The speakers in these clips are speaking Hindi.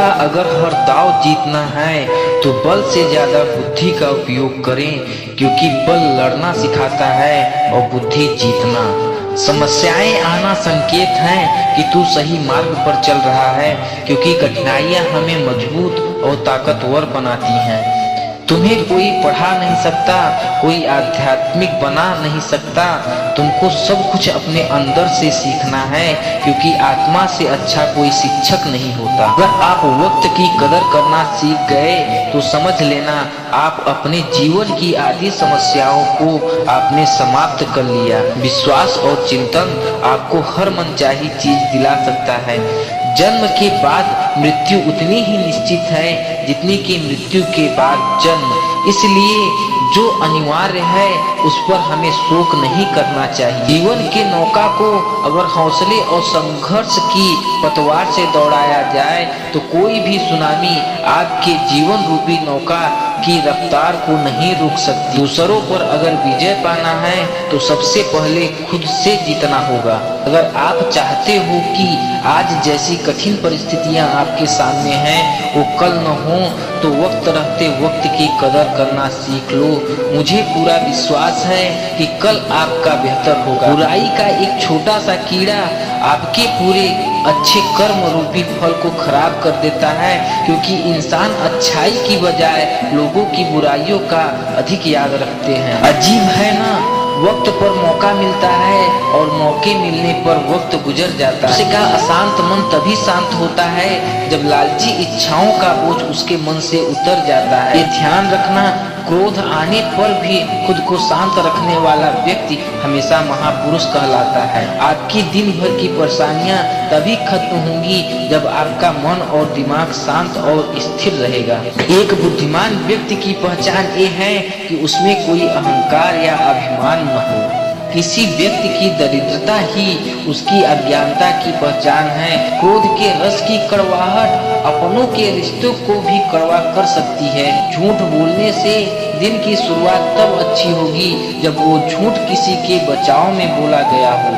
का अगर हर दाव जीतना है तो बल से ज्यादा बुद्धि का उपयोग करें, क्योंकि बल लड़ना सिखाता है और बुद्धि जीतना। समस्याएं आना संकेत हैं कि तू सही मार्ग पर चल रहा है, क्योंकि कठिनाइयां हमें मजबूत और ताकतवर बनाती हैं। तुम्हें कोई पढ़ा नहीं सकता, कोई आध्यात्मिक बना नहीं सकता। तुमको सब कुछ अपने अंदर से सीखना है, क्योंकि आत्मा से अच्छा कोई शिक्षक नहीं होता। अगर आप वक्त की कदर करना सीख गए तो समझ लेना आप अपने जीवन की आधी समस्याओं को आपने समाप्त कर लिया। विश्वास और चिंतन आपको हर मनचाही चीज दिला सकता है। जन्म के बाद मृत्यु उतनी ही निश्चित है जितनी कि मृत्यु के बाद जन्म। इसलिए जो अनिवार्य है उस पर हमें शोक नहीं करना चाहिए। जीवन के नौका को अगर हौसले और संघर्ष की पतवार से दौड़ाया जाए तो कोई भी सुनामी आपके जीवन रूपी नौका की रफ्तार को नहीं रोक सकती। दूसरों पर अगर विजय पाना है तो सबसे पहले खुद से जीतना होगा। अगर आप चाहते हो कि आज जैसी कठिन परिस्थितियां आपके सामने हैं वो कल न हो, तो वक्त रहते वक्त की कदर करना सीख लो। मुझे पूरा विश्वास है कि कल आपका बेहतर होगा। बुराई का एक छोटा सा कीड़ा आपके पूरे अच्छे कर्म रूपी फल को खराब कर देता है, क्योंकि इंसान अच्छाई की बजाय लोगों की बुराइयों का अधिक याद रखते हैं। अजीब है ना, वक्त पर मौका मिलता है और मौके मिलने पर वक्त गुजर जाता है। उसका अशांत मन तभी शांत होता है जब लालची इच्छाओं का बोझ उसके मन से उतर जाता है। ये ध्यान रखना, क्रोध आने पर भी खुद को शांत रखने वाला व्यक्ति हमेशा महापुरुष कहलाता है। आपकी दिन भर की परेशानियां तभी खत्म होंगी जब आपका मन और दिमाग शांत और स्थिर रहेगा। एक बुद्धिमान व्यक्ति की पहचान ये है कि उसमें कोई अहंकार या अभिमान न हो। किसी व्यक्ति की दरिद्रता ही उसकी अज्ञानता की पहचान है। क्रोध के रस की कड़वाहट अपनों के रिश्तों को भी कड़वा कर सकती है। झूठ बोलने से दिन की शुरुआत तब अच्छी होगी जब वो झूठ किसी के बचाव में बोला गया हो।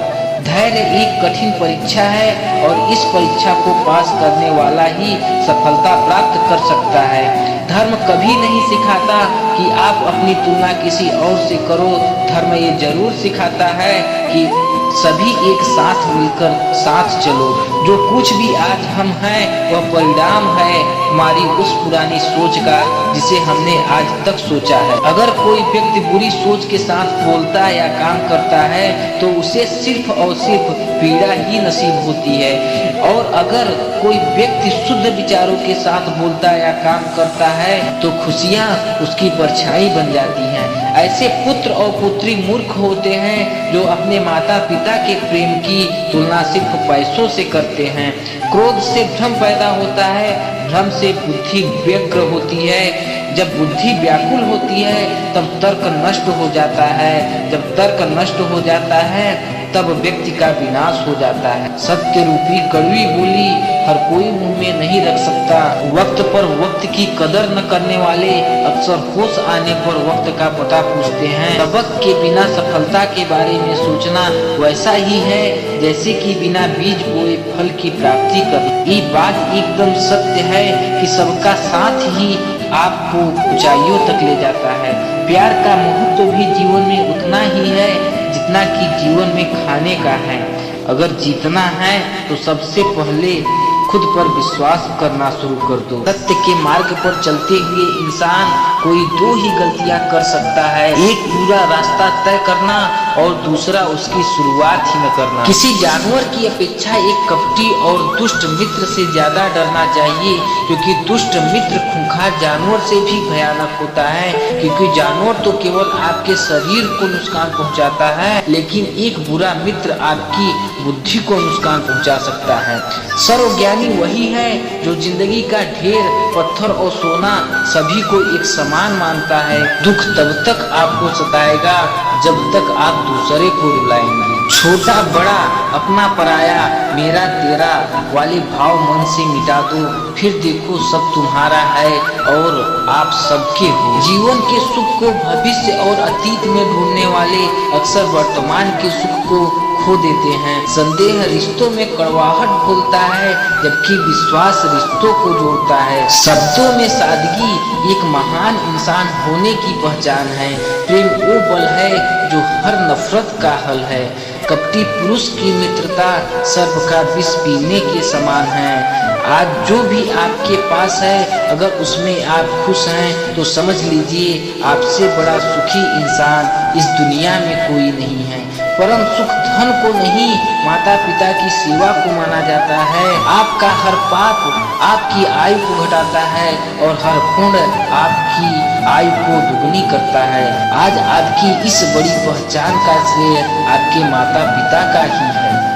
धैर्य एक कठिन परीक्षा है और इस परीक्षा को पास करने वाला ही सफलता प्राप्त कर सकता है। धर्म कभी नहीं सिखाता कि आप अपनी तुलना किसी और से करो। धर्म ये जरूर सिखाता है कि सभी एक साथ मिलकर साथ चलो। जो कुछ भी आज हम हैं वह परिणाम है हमारी उस पुरानी सोच का जिसे हमने आज तक सोचा है। अगर कोई व्यक्ति बुरी सोच के साथ बोलता या काम करता है तो उसे सिर्फ और सिर्फ पीड़ा ही नसीब होती है, और अगर कोई व्यक्ति शुद्ध विचारों के साथ बोलता या काम करता है तो खुशियाँ उसकी परछाई बन जाती हैं। ऐसे पुत्र और पुत्री मूर्ख होते हैं जो अपने माता पिता के प्रेम की तुलना सिर्फ पैसों से करते हैं। क्रोध से भ्रम पैदा होता है, भ्रम से बुद्धि व्यग्र होती है। जब बुद्धि व्याकुल होती है तब तर्क नष्ट हो जाता है। जब तर्क नष्ट हो जाता है तब व्यक्ति का विनाश हो जाता है। सत्य रूपी कड़वी बोली हर कोई मुंह में नहीं रख सकता। वक्त पर वक्त की कदर न करने वाले अक्सर होश आने पर वक्त का पता पूछते हैं। सबक के बिना सफलता के बारे में सोचना वैसा ही है जैसे कि बिना बीज बोए फल की प्राप्ति करना। ये बात एकदम सत्य है कि सबका साथ ही आपको ऊंचाइयों तक ले जाता है। प्यार का महत्व भी जीवन में उतना ही है जितना कि जीवन में खाने का है। अगर जीतना है तो सबसे पहले खुद पर विश्वास करना शुरू कर दो। सत्य के मार्ग पर चलते हुए इंसान कोई दो ही गलतियां कर सकता है, एक पूरा रास्ता तय करना और दूसरा उसकी शुरुआत ही न करना। किसी जानवर की अपेक्षा एक कपटी और दुष्ट मित्र से ज्यादा डरना चाहिए, क्योंकि दुष्ट मित्र खूंखार जानवर से भी भयानक होता है। क्योंकि जानवर तो केवल आपके शरीर को नुकसान पहुंचाता है, लेकिन एक बुरा मित्र आपकी बुद्धि को नुकसान पहुंचा सकता है। सर्वज्ञानी वही है जो जिंदगी का ढेर, पत्थर और सोना सभी को एक समान मानता है। दुख तब तक आपको सताएगा जब तक आप दूसरे को रुलाएंगे। छोटा बड़ा, अपना पराया, मेरा तेरा वाले भाव मन से मिटा दो, फिर देखो सब तुम्हारा है और आप सबके हो। जीवन के सुख को भविष्य और अतीत में ढूंढने वाले अक्सर वर्तमान के सुख को खो देते हैं। संदेह रिश्तों में कड़वाहट घोलता है, जबकि विश्वास रिश्तों को जोड़ता है। शब्दों में सादगी एक महान इंसान होने की पहचान है। प्रेम वो बल है जो हर नफरत का हल है। कपटी पुरुष की मित्रता सर्प का विष पीने के समान है। आज जो भी आपके पास है, अगर उसमें आप खुश हैं तो समझ लीजिए आपसे बड़ा सुखी इंसान इस दुनिया में कोई नहीं है। परम सुख धन को नहीं, माता पिता की सेवा को माना जाता है। आपका हर पाप आपकी आयु को घटाता है और हर पुण्य आपकी आयु को दुगनी करता है। आज आपकी इस बड़ी पहचान का श्रेय आपके माता पिता का ही है।